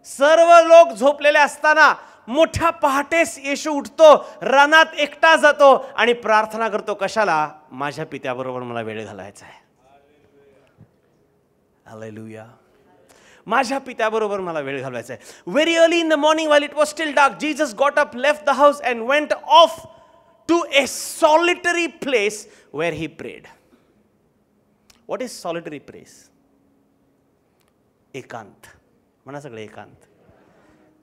सर्व लोक झोपलेले असताना मोठ्या पहाटेस येशू उठतो, रानात एकटा जातो आणि प्रार्थना करतो. कशाला? माझ्या पित्याबरोबर मला वेळ घालवायचा आहे. हालेलुया. माझ्या पित्याबरोबर मला वेळ घालवायचा आहे. Very early in the morning while it was still dark, Jesus got up, left the house and went off to a solitary place where he prayed. What is solitary place? एकांत. म्हणा सगळे एकांत.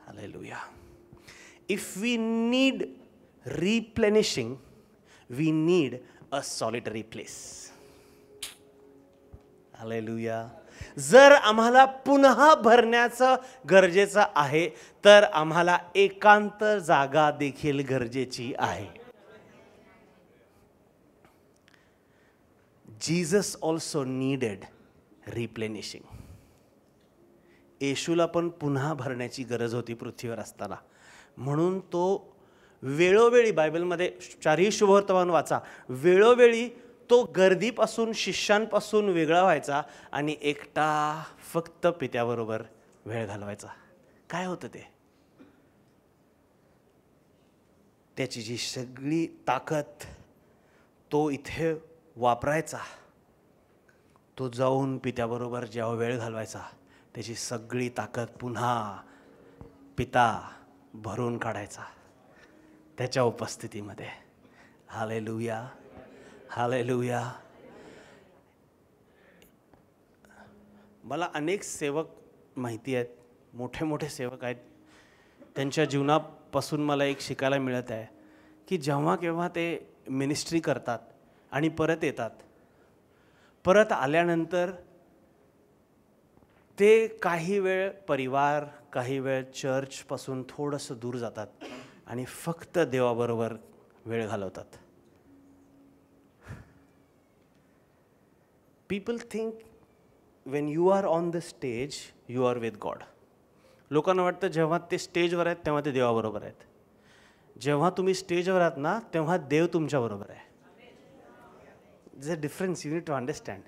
Hallelujah. If we need replenishing, we need a solitary place. Hallelujah. जर आम्हाला पुन्हा भरण्याचं गरजेचं आहे तर आम्हाला एकांत जागा देखील गरजेची आहे. Jesus also needed replenishing. येशूला पण पुन्हा भरण्याची गरज होती पृथ्वीवर असताना. म्हणून तो वेळोवेळी, बायबलमध्ये चारही शुभवर्तमान वाचा, वेळोवेळी तो गर्दीपासून, शिष्यांपासून वेगळा व्हायचा आणि एकटा फक्त पित्याबरोबर वेळ घालवायचा. काय होतं ते? त्याची जी सगळी ताकद तो इथे वापरायचा, तो जाऊन पित्याबरोबर जेव्हा वेळ घालवायचा, त्याची सगळी ताकद पुन्हा पिता भरून काढायचा त्याच्या उपस्थितीमध्ये. हालेलुया. हालेलुया. मला अनेक सेवक माहिती आहेत, मोठे मोठे सेवक आहेत. त्यांच्या जीवनापासून मला एक शिकायला मिळत आहे की जेव्हा केव्हा ते मिनिस्ट्री करतात आणि परत येतात, परत आल्यानंतर ते काही वेळ परिवार, काही वेळ चर्चपासून थोडंसं दूर जातात आणि फक्त देवाबरोबर वेळ घालवतात. People think when you are on the stage you are with God. लोकांना वाटतं जेव्हा ते स्टेजवर आहेत तेव्हा ते देवाबरोबर आहेत. जेव्हा तुम्ही स्टेजवर आहात ना तेव्हा देव तुमच्याबरोबर आहे. It's a difference, you need to understand.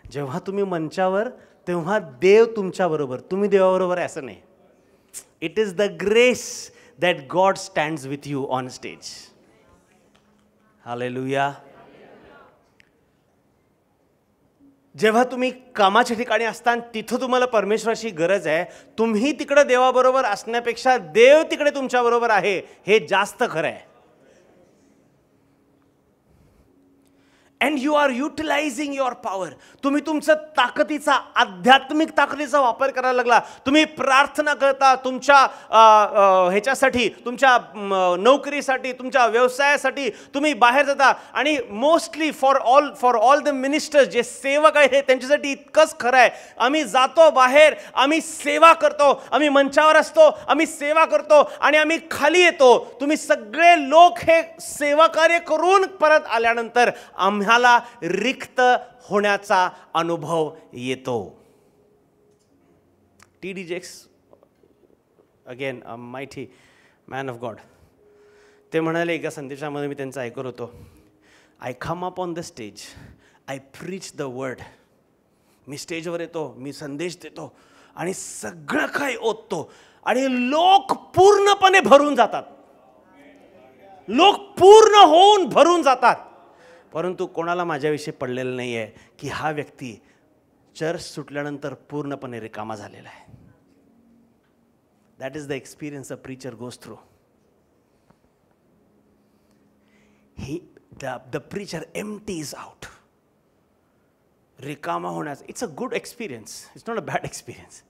जेव्हा तुम्ही मंचावर तेव्हा देव तुमच्याबरोबर, तुम्ही देवाबरोबर आहे असं नाही. It is the grace that God stands with you on stage. Hallelujah. जेव्हा तुम्ही कामाच्या ठिकाणी असता, तिथं तुम्हाला परमेश्वराची गरज आहे, तुम्ही तिकडे देवाबरोबर असण्यापेक्षा देव तिकडे तुमच्याबरोबर आहे हे जास्त खरं आहे. And you are utilising your power. तुम्ही तुमचं ताकदीचा, आध्यात्मिक ताकदीचा वापर करायला लागला. तुम्ही प्रार्थना करता तुमच्या ह्याच्यासाठी, तुमच्या नोकरीसाठी, तुमच्या व्यवसायासाठी तुम्ही बाहेर जाता. आणि mostly for all the ministers, जे सेवक आहेत त्यांच्यासाठी इतकंच खरं आहे. आम्ही जातो बाहेर, आम्ही सेवा करतो, आम्ही मंचावर असतो, आम्ही सेवा करतो आणि आम्ही खाली येतो. तुम्ही सगळे लोक हे सेवा कार्य करून परत आल्यानंतर आम्हाला रिक्त होण्याचा अनुभव येतो. T D. Jakes, again a mighty man of God, ते म्हणाले एका संदेशामध्ये, मी त्यांचा ऐकत होतो, I come up on the stage, I preach the word. मी स्टेजवर येतो, मी संदेश देतो आणि सगळं काही ओततो आणि लोक पूर्णपणे भरून जातात. लोक पूर्ण होऊन भरून जातात. परंतु कोणाला माझ्याविषयी पडलेलं नाही आहे की हा व्यक्ती चर्च सुटल्यानंतर पूर्णपणे रिकामा झालेला आहे. That is the experience a preacher goes through. The preacher empties out. रिकामा होण्याचं it's a good experience, it's not a bad experience.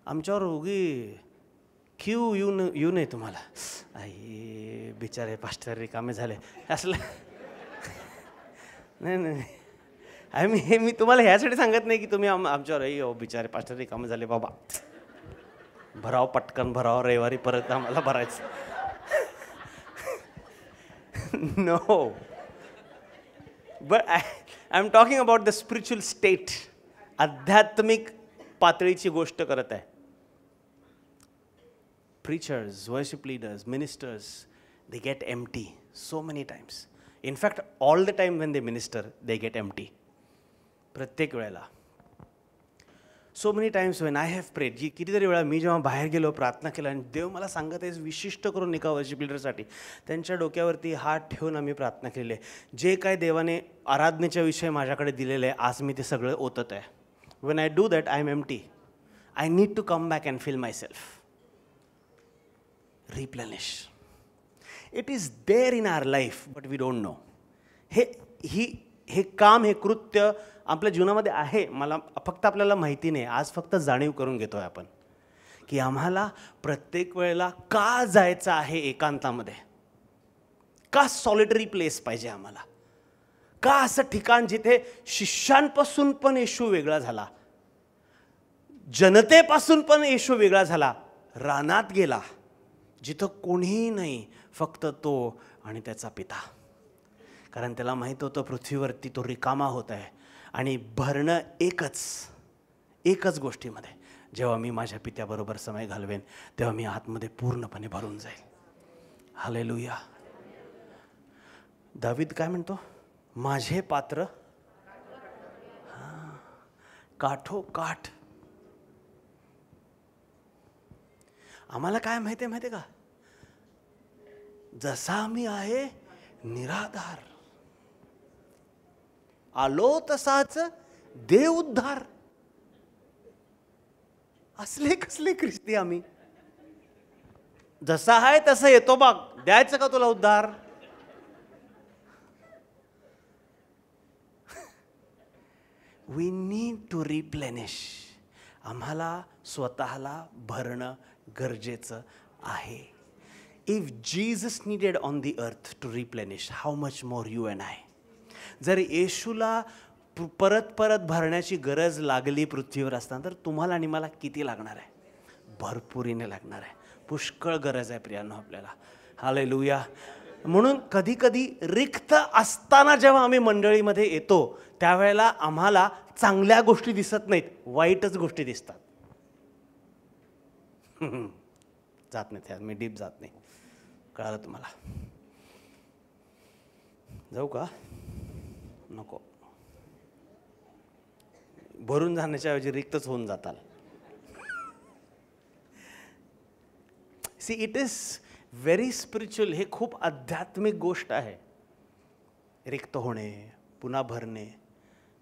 आमच्यावर उगी क्यू येऊ नये तुम्हाला, आई बिचारे पास्टर रिकामे झाले असलं. नाही, हे मी तुम्हाला ह्यासाठी सांगत नाही की तुम्ही आमच्यावर बिचारे पास्टर रिकामे झाले बाबा, भराव पटकन भराव, रविवारी परत आम्हाला भरायचं. No, but I am talking about the spiritual state. आध्यात्मिक पातळीची गोष्ट करत आहे. Preachers, worship leaders, ministers, they get empty so many times. In fact, all the time when they minister, they get empty. प्रत्येक वेळेला. So many times when I have prayed, कितीतरी वेळा मी जेव्हा बाहेर गेलो प्रार्थना केला आणि देव मला सांगत आहे विशिष्ट करून एका वर्शिप लीडरसाठी त्यांच्या डोक्यावरती हात ठेवून आम्ही प्रार्थना केलेली आहे. जे काय देवाने आराधनेच्या विषयी माझ्याकडे दिलेलं आहे आज मी ते सगळं ओतत आहे. When I do that, I am empty. I need to come back and fill myself. Replenish. It is there in our life, but we don't know. हे काम, हे कृत्य आपल्या जीवनामध्ये आहे. मला फक्त आपल्याला माहिती नाही. आज फक्त जाणीव करून घेतोय आपण की आम्हाला प्रत्येक वेळेला का जायचं आहे एकांतामध्ये. का सॉलिटरी प्लेस पाहिजे आम्हाला. का असं ठिकाण जिथे शिष्यांपासून पण येशू वेगळा झाला, जनतेपासून पण येशू वेगळा झाला, रानात गेला जिथं कोणीही नाही, फक्त तो आणि त्याचा पिता. कारण त्याला माहीत होतं पृथ्वीवरती तो रिकामा होत आहे आणि भरणं एकच गोष्टीमध्ये. जेव्हा मी माझ्या पित्याबरोबर समय घालवेन तेव्हा मी आतमध्ये पूर्णपणे भरून जाईल. हालेलुया. दावीद काय म्हणतो, माझे पात्र काठोकाठ. आम्हाला काय माहिती आहे का, जसा मी आहे निराधार, आलो तसाच देव उद्धार. असले कसले ख्रिस्ती आम्ही. जसा आहे तसं येतो बघ, द्यायचं का तुला उद्धार. We need to replenish. आम्हाला स्वतःला भरणं गरजेचं आहे. If Jesus needed on the earth to replenish, how much more you and I. जर येशूला परत भरण्याची गरज लागली पृथ्वीवर असताना, तर तुम्हाला आणि मला किती लागणार आहे. भरपुरीने लागणार आहे. पुष्कळ गरज आहे प्रियांनो आपल्याला. हालेलुया. म्हणून कधी कधी रिक्त असताना जेव्हा आम्ही मंडळीमध्ये येतो त्यावेळेला आम्हाला चांगल्या गोष्टी दिसत नाहीत, वाईटच गोष्टी दिसतात. जात नाही त्यात मी डीप जात नाही. कळालं तुम्हाला. जाऊ का नको. भरून जाण्याच्या ऐवजी रिक्तच होऊन जाताल. See it is very spiritual. हे खूप आध्यात्मिक गोष्ट आहे. रिक्त होणे, पुन्हा भरणे.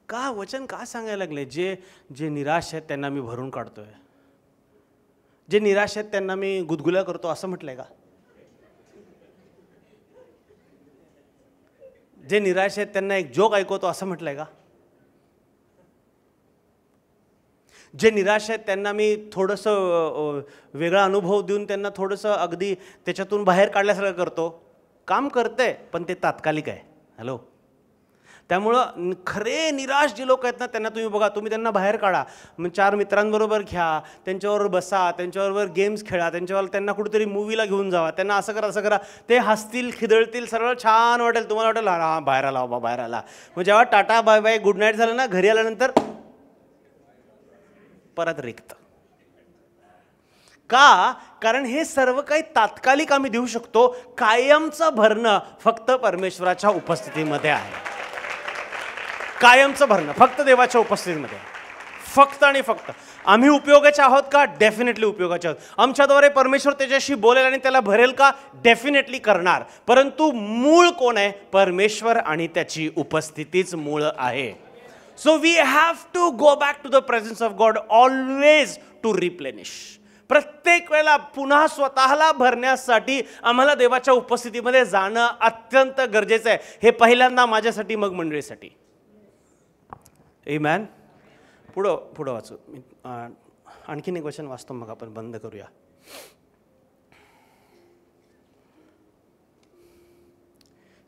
का वचन का सांगायला लागले, जे निराश आहेत त्यांना मी भरून काढतोय, जे निराश आहेत त्यांना मी गुदगुल्या करतो असं म्हटलंय का. जे निराश आहेत त्यांना एक जोक ऐकवतो असं म्हटलंय का. जे निराश आहेत त्यांना मी थोडंसं वेगळा अनुभव देऊन त्यांना थोडंसं अगदी त्याच्यातून बाहेर काढल्यासारखं करतो. काम करते पण ते तात्कालिक आहे. हॅलो. त्यामुळं खरे निराश जे लोक आहेत ना त्यांना तुम्ही बघा, तुम्ही त्यांना बाहेर काढा. मग 4 मित्रांबरोबर घ्या, त्यांच्याबरोबर बसा, त्यांच्याबरोबर गेम्स खेळा, त्यांना कुठेतरी मूवीला घेऊन जावा, त्यांना असं करा. ते हसतील, खिदळतील, सरळ छान वाटेल. तुम्हाला वाटेल हां बाहेर आला बाबा, बाहेर आला. मग जेव्हा tata bye bye good night झालं ना, घरी आल्यानंतर परत रिक्त. का. कारण हे सर्व काही तात्कालिक आम्ही देऊ शकतो. कायमचं भरणं फक्त परमेश्वराच्या उपस्थितीमध्ये आहे. कायमचं भरणं फक्त देवाच्या उपस्थितीमध्ये. फक्त आणि फक्त. आम्ही उपयोगाचे आहोत का. डेफिनेटली उपयोगाचे आहोत. आमच्याद्वारे परमेश्वर त्याच्याशी बोलेल आणि त्याला भरेल का. डेफिनेटली करणार. परंतु मूळ कोण आहे. परमेश्वर आणि त्याची उपस्थितीच मूळ आहे. So we have to go back to the presence of God always to replenish. प्रत्येक वेळेला पुन्हा स्वतःला भरण्यासाठी आम्हाला देवाच्या उपस्थितीमध्ये जाणं अत्यंत गरजेचं आहे. हे पहिल्यांदा माझ्यासाठी मग मंडळीसाठी. आमेन. पुढं वाचू. आणखीन एक वचन वाचतो मग आपण बंद करूया.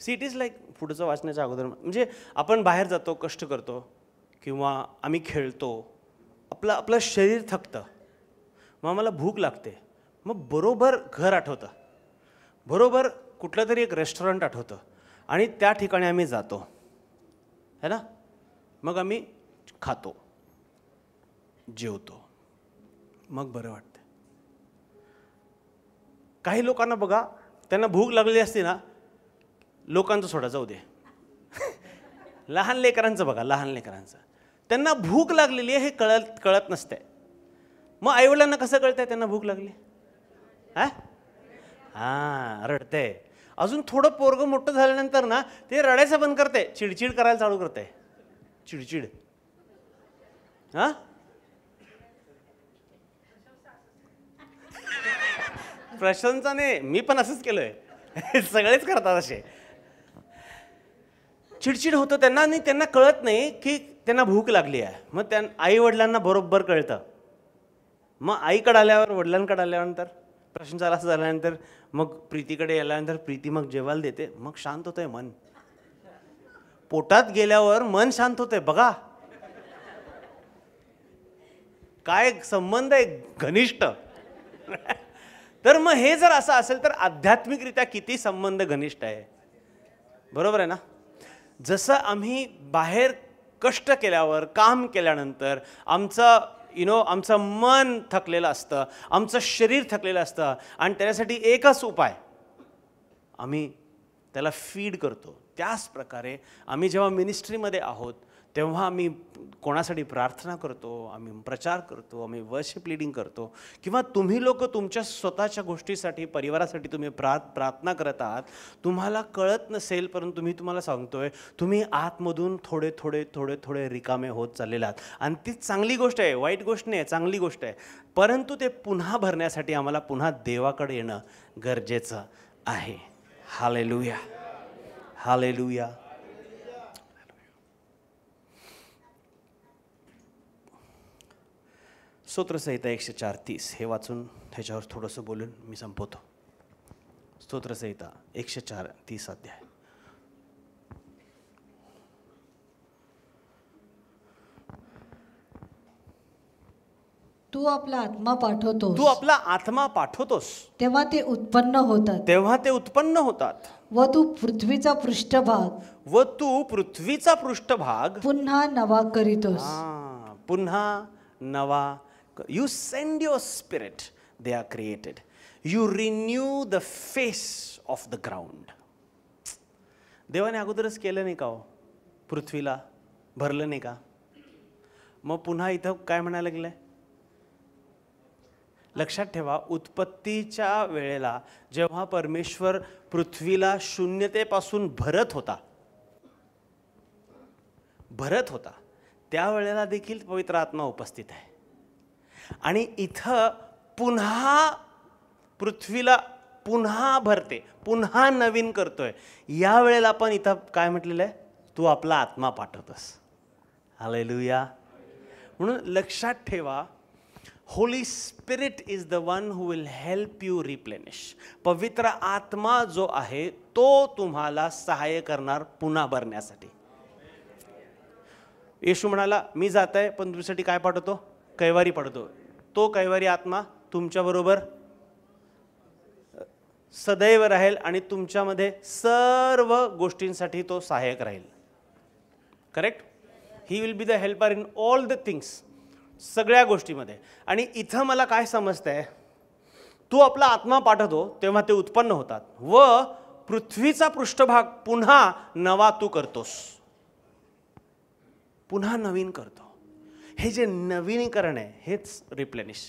सी इट इज लाईक पुढचं वाचण्याच्या अगोदर म्हणजे आपण बाहेर जातो, कष्ट करतो किंवा आम्ही खेळतो, आपलं शरीर थकतं, मग आम्हाला भूक लागते, मग बरोबर घर आठवतं, बरोबर कुठलं तरी एक रेस्टॉरंट आठवतं आणि त्या ठिकाणी आम्ही जातो है ना. मग आम्ही खातो, जेवतो, मग बरं वाटतं. काही लोकांना बघा त्यांना भूक लागलेली असते ना, लोकांचं सोडा जाऊ दे, लहान लेकरांचं बघा, लहान लेकरांचं त्यांना भूक लागलेली आहे हे कळत नसते. मग आईवडिलांना कसं कळतंय त्यांना भूक लागली? हां, रडते. अजून थोडं पोरगं मोठं झाल्यानंतर ना ते रडायचं बंद करते, चिडचिड करायला चालू करते, चिडचिड. हां, प्रशंसा नाही, मी पण असंच केलंय, सगळेच करतात असे. चिडचिड होतं त्यांना आणि त्यांना कळत नाही की त्यांना भूक लागली आहे. मग आई वडिलांना बरोबर कळतं. मग आईकडे आल्यावर, वडिलांकडे आल्यानंतर, प्रशंसा असं झाल्यानंतर, मग प्रीतीकडे आल्यानंतर प्रीती मग जेवायला देते. मग शांत होतंय मन. पोटात गेल्यावर मन शांत होतंय. बघा काय संबंध आहे घनिष्ठ. तर मग हे जर असं असेल तर आध्यात्मिकरित्या किती संबंध घनिष्ठ आहे, बरोबर आहे ना? जसं आम्ही बाहेर कष्ट केल्यावर, काम केल्यानंतर आमचं मन थकलेलं असतं, आमचं शरीर थकलेलं असतं आणि त्याच्यासाठी एकच उपाय, आम्ही त्याला फीड करतो. त्याच प्रकारे आम्ही जेव्हा मिनिस्ट्रीमध्ये आहोत तेव्हा आम्ही कोणासाठी प्रार्थना करतो, आम्ही प्रचार करतो, आम्ही वर्शिप लीडिंग करतो, किंवा तुम्ही लोक तुमच्या स्वतःच्या गोष्टीसाठी, परिवारासाठी तुम्ही प्रार्थना करत आहात. तुम्हाला कळत नसेल परंतु मी तुम्हाला सांगतोय, तुम्ही आतमधून थोडे थोडे थोडे थोडे रिकामे होत चाललेले आहात. आणि ती चांगली गोष्ट आहे, वाईट गोष्ट नाही, चांगली गोष्ट आहे. परंतु ते पुन्हा भरण्यासाठी आम्हाला पुन्हा देवाकडे येणं गरजेचं आहे. Hallelujah, hallelujah. स्तोत्रसंहिता 104:30 हे वाचून ह्याच्यावर थोडंसं बोलून मी संपवतो. स्तोत्रसंहिता 104:30 अध्याय.
तू आपला आत्मा पाठवतोस,
तू आपला आत्मा पाठवतोस,
तेव्हा ते उत्पन्न होतात,
तेव्हा ते उत्पन्न होतात.
व तू पृथ्वीचा पृष्ठभाग,
व तू पृथ्वीचा पृष्ठभाग
पुन्हा नवा करीतोस.
पुन्हा नवा. You send your spirit, they are created. You renew the face of the ground. देवाने अगोदरच केलं नाही का हो? पृथ्वीला भरलं नाही का? मग पुन्हा इथं काय म्हणायला लागलंय? लक्षात ठेवा, उत्पत्तीच्या वेळेला जेव्हा परमेश्वर पृथ्वीला शून्यतेपासून भरत होता त्यावेळेला देखील पवित्र आत्मा उपस्थित आहे. आणि इथं पुन्हा पृथ्वीला पुन्हा भरते, पुन्हा नवीन करतोय. या वेळेला पण इथं काय म्हटलेलं आहे? तू आपला आत्मा पाठवतोस. हालेलुया. म्हणून लक्षात ठेवा, Holy spirit is the one who will help you replenish. पवित्र आत्मा जो आहे तो तुम्हाला सहाय्य करणार पुन्हा भरण्यासाठी. येशू म्हणाला, मी जात आहे पण तुमच्यासाठी काय पाठवतो? कैवारी पाठवतो. तो कैवारी आत्मा तुमच्याबरोबर सदैव राहील आणि तुमच्यामध्ये सर्व गोष्टींसाठी तो सहाय्यक राहील. Correct? He will be the helper in all the things, सगळ्या गोष्टीमध्ये. आणि इथं मला काय समजतंय, तू आपला आत्मा पाठवतो तेव्हा ते उत्पन्न होतात व पृथ्वीचा पृष्ठभाग पुन्हा नवा तू करतोस, पुन्हा नवीन करतो. हे जे नवीनीकरण आहे हेच replenish.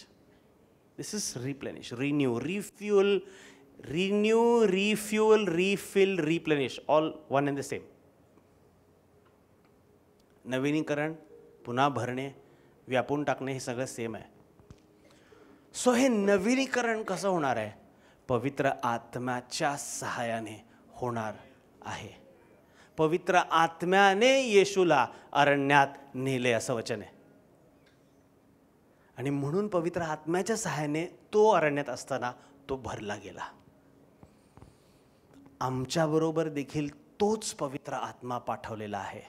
This is replenish, renew, refuel, refill, replenish, all one and the same. नवीनीकरण, पुन्हा भरणे, व्यापून टाकणे हे सगळं सेम आहे. सो हे नवीनीकरण कसं होणार आहे? पवित्र आत्म्याच्या सहाय्याने होणार आहे. पवित्र आत्म्याने येशूला अरण्यात नेले असं वचन आहे. आणि म्हणून पवित्र आत्म्याच्या सहाय्याने तो अरण्यात असताना तो भरला गेला. आमच्याबरोबर देखील तोच पवित्र आत्मा पाठवलेला आहे,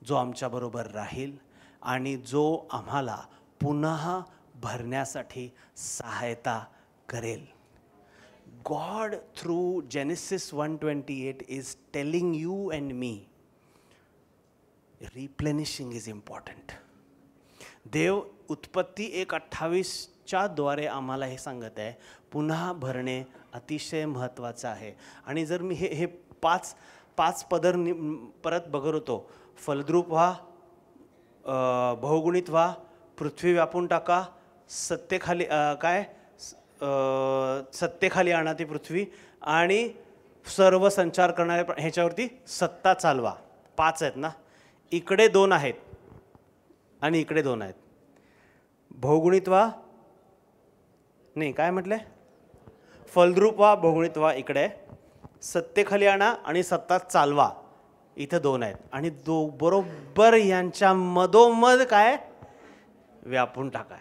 जो आमच्याबरोबर राहील आणि जो आम्हाला पुन्हा भरण्यासाठी सहायता करेल. God through Genesis 1:28 is telling you and me, replenishing is important. देव उत्पत्ती 1:28 द्वारे आम्हाला हे सांगत आहे, पुन्हा भरणे अतिशय महत्त्वाचं आहे. आणि जर मी हे पाच पदर परत बघत होतो, फलद्रूप व्हा, बहुगुणित व्हा, पृथ्वी व्यापून टाका, सत्तेखाली सत्तेखाली आणा ती पृथ्वी, आणि सर्व संचार करणाऱ्या ह्याच्यावरती सत्ता चालवा. 5 आहेत ना, इकडे 2 आहेत आणि इकडे 2 आहेत. बहुगुणित व्हा, नाही काय म्हटलंय, फलद्रूप व्हा, बहुगुणित व्हा इकडे, सत्तेखाली आणा आणि सत्ता चालवा इथं 2 आहेत. आणि बरोबर यांच्या मधोमध काय व्यापून टाकाय.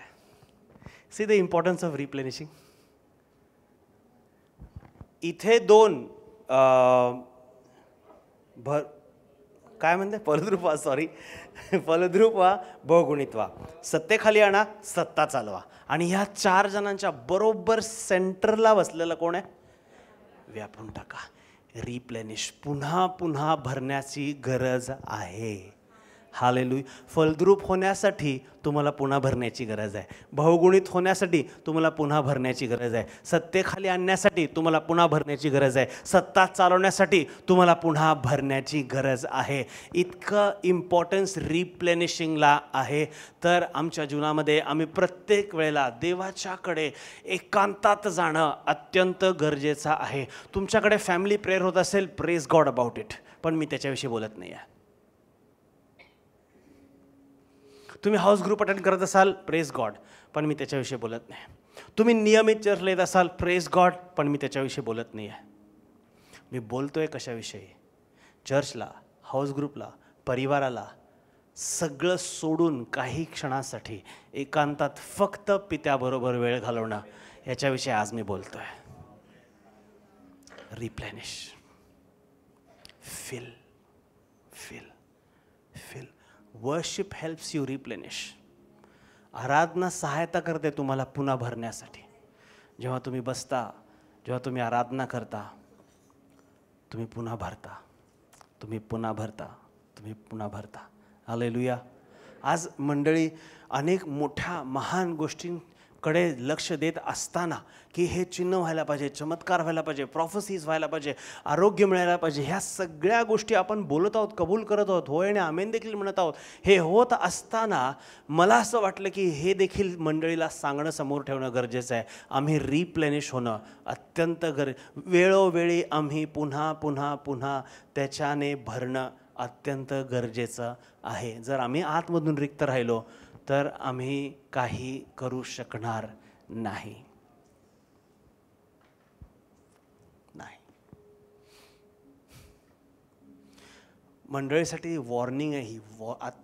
See the importance of replenishing. इथे 2 काय म्हणते, फलद्रूप व्हा, सॉरी, फलद्रूप व्हा, बहुगुणित व्हा, सत्तेखाली आणा, सत्ता चालवा. आणि ह्या 4 जणांच्या बरोबर सेंटरला बसलेला कोण आहे, व्यापून टाका. रिप्लेनिश, पुन्हा पुन्हा भरण्याची गरज आहे. हालेलुया. फलद्रूप होण्यासाठी तुम्हाला पुन्हा भरण्याची गरज आहे. बहुगुणित होण्यासाठी तुम्हाला पुन्हा भरण्याची गरज आहे. सत्तेखाली आणण्यासाठी तुम्हाला पुन्हा भरण्याची गरज आहे. सत्ता चालवण्यासाठी तुम्हाला पुन्हा भरण्याची गरज आहे. इतकं इम्पॉर्टन्स रिप्लेनिशिंगला आहे. तर आमच्या जीवनामध्ये आम्ही प्रत्येक वेळेला देवाच्याकडे एकांतात जाणं अत्यंत गरजेचं आहे. तुमच्याकडे फॅमिली प्रेयर होत असेल, प्रेज गॉड अबाउट इट, पण मी त्याच्याविषयी बोलत नाही आहे. तुम्ही हाऊस ग्रुप अटेंड करत असाल, प्रेज गॉड, पण मी त्याच्याविषयी बोलत नाही. तुम्ही नियमित चर्चला येत असाल, प्रेज गॉड, पण मी त्याच्याविषयी बोलत नाही आहे. मी बोलतोय कशाविषयी, चर्चला, हाऊस ग्रुपला, परिवाराला सगळं सोडून काही क्षणासाठी एकांतात फक्त पित्याबरोबर वेळ घालवणं, याच्याविषयी आज मी बोलतोय. Replenish, fill fill fill. Worship helps you replenish. आराधना सहायता करते तुम्हाला पुन्हा भरण्यासाठी. जेव्हा तुम्ही बसता, जेव्हा तुम्ही आराधना करता, तुम्ही पुन्हा भरता, तुम्ही पुन्हा भरता, तुम्ही पुन्हा भरता. हालेलुया. आज मंडळी अनेक मोठ्या महान गोष्टींकडे लक्ष देत असताना की हे चिन्ह व्हायला पाहिजे, चमत्कार व्हायला पाहिजे, प्रॉफेसीज व्हायला पाहिजे, आरोग्य मिळायला पाहिजे, ह्या सगळ्या गोष्टी आपण बोलत आहोत, कबूल करत आहोत, होय आणि आमेन देखील म्हणत आहोत. हे होत असताना मला असं वाटलं की हे देखील मंडळीला सांगणं, समोर ठेवणं गरजेचं आहे. आम्ही रिप्लेनिश होणं अत्यंत वेळोवेळी आम्ही पुन्हा पुन्हा पुन्हा त्याच्याने भरणं अत्यंत गरजेचं आहे. जर आम्ही आतमधून रिक्त राहिलो तर आम्ही काही करू शकणार नाही. मंडळीसाठी वॉर्निंग आहे ही,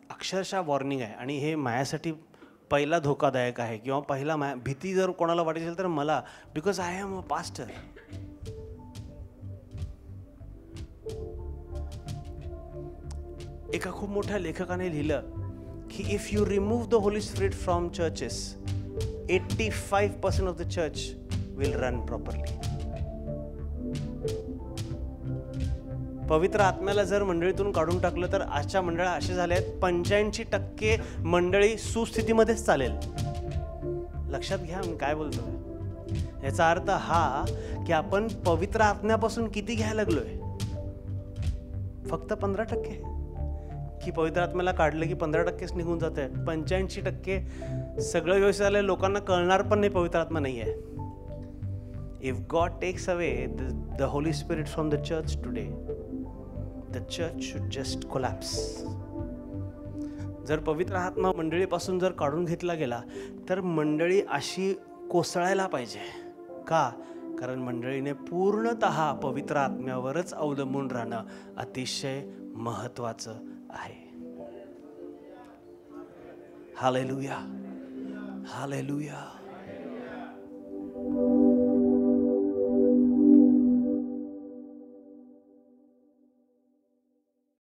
अक्षरशः वॉर्निंग आहे. आणि हे माझ्यासाठी पहिला धोकादायक आहे, किंवा पहिला भीती जर कोणाला वाटत असेल तर मला, because I am a pastor. एका खूप मोठ्या लेखकाने लिहिलं की if you remove the Holy Spirit from churches, 85% of the church will run properly. पवित्र आत्म्याला जर मंडळीतून काढून टाकलं तर आजच्या मंडळा असे झाले आहेत, 85% मंडळी सुस्थितीमध्येच चालेल. लक्षात घ्या मी काय बोलतोय. याचा अर्थ हा की आपण पवित्र आत्म्यापासून किती घ्यायला लागलोय, फक्त 15%. की पवित्र आत्म्याला काढलं की 15%च निघून जात आहे. 85% सगळं व्यवस्थित झालंय, लोकांना कळणार पण नाही पवित्र आत्मा नाही आहे. If God takes away the Holy Spirit from the church today, the church should just collapse. जर पवित्र आत्मा मंडळीपासून जर काढून घेतला गेला तर मंडळी अशी कोसळायला पाहिजे. का? कारण मंडळीने पूर्णतः पवित्र आत्म्यावरच अवलंबून राहणं अतिशय महत्त्वाचं आहे. Hallelujah, hallelujah.